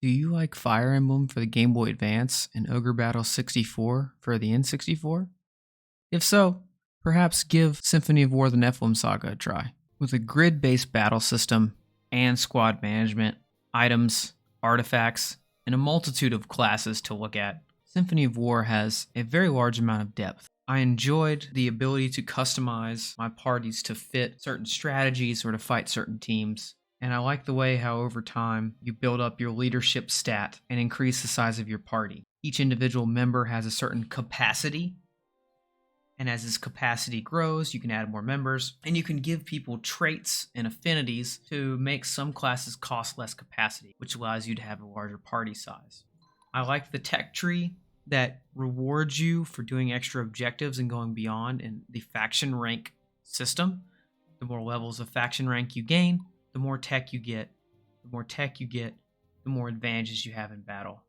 Do you like Fire Emblem for the Game Boy Advance and Ogre Battle 64 for the N64? If so, perhaps give Symphony of War the Nephilim Saga a try. With a grid-based battle system and squad management, items, artifacts, and a multitude of classes to look at, Symphony of War has a very large amount of depth. I enjoyed the ability to customize my parties to fit certain strategies or to fight certain teams. And I like the way how over time you build up your leadership stat and increase the size of your party. Each individual member has a certain capacity, and as this capacity grows, you can add more members, and you can give people traits and affinities to make some classes cost less capacity, which allows you to have a larger party size. I like the tech tree that rewards you for doing extra objectives and going beyond in the faction rank system. The more levels of faction rank you gain, the more tech you get. The more tech you get, the more advantages you have in battle.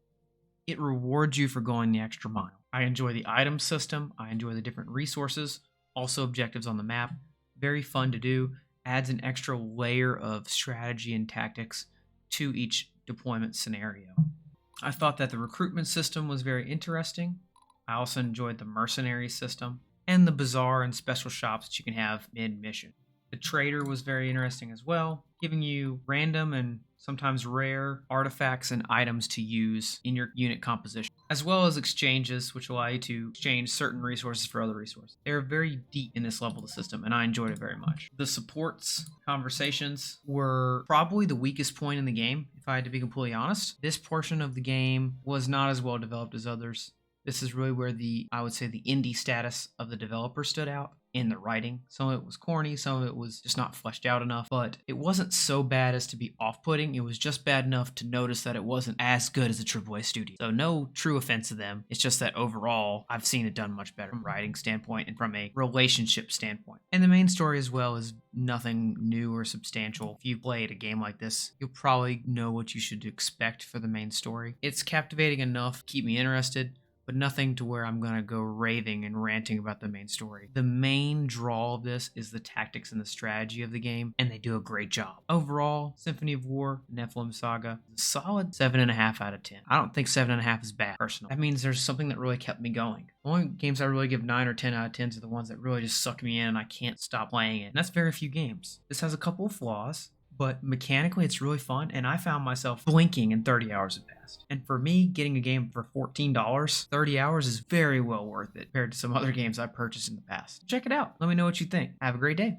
It rewards you for going the extra mile. I enjoy the item system. I enjoy the different resources, also objectives on the map. Very fun to do. Adds an extra layer of strategy and tactics to each deployment scenario. I thought that the recruitment system was very interesting. I also enjoyed the mercenary system and the bazaar and special shops that you can have mid-mission. The trader was very interesting as well, giving you random and sometimes rare artifacts and items to use in your unit composition, as well as exchanges, which allow you to exchange certain resources for other resources. They are very deep in this level of the system, and I enjoyed it very much. The supports conversations were probably the weakest point in the game, if I had to be completely honest. This portion of the game was not as well developed as others. This is really where I would say the indie status of the developer stood out in the writing. Some of it was corny, some of it was just not fleshed out enough, but it wasn't so bad as to be off-putting. It was just bad enough to notice that it wasn't as good as a AAA studio. So no true offense to them. It's just that overall, I've seen it done much better from a writing standpoint and from a relationship standpoint. And the main story as well is nothing new or substantial. If you've played a game like this, you'll probably know what you should expect for the main story. It's captivating enough to keep me interested, but nothing to where I'm going to go raving and ranting about the main story. The main draw of this is the tactics and the strategy of the game, and they do a great job. Overall, Symphony of War, Nephilim Saga, is a solid 7.5 out of 10. I don't think 7.5 is bad, personally. That means there's something that really kept me going. The only games I really give 9 or 10 out of 10s are the ones that really just suck me in and I can't stop playing it. And that's very few games. This has a couple of flaws, but mechanically it's really fun, and I found myself blinking and 30 hours had passed. And for me, getting a game for $14, 30 hours is very well worth it compared to some other games I purchased in the past. Check it out. Let me know what you think. Have a great day.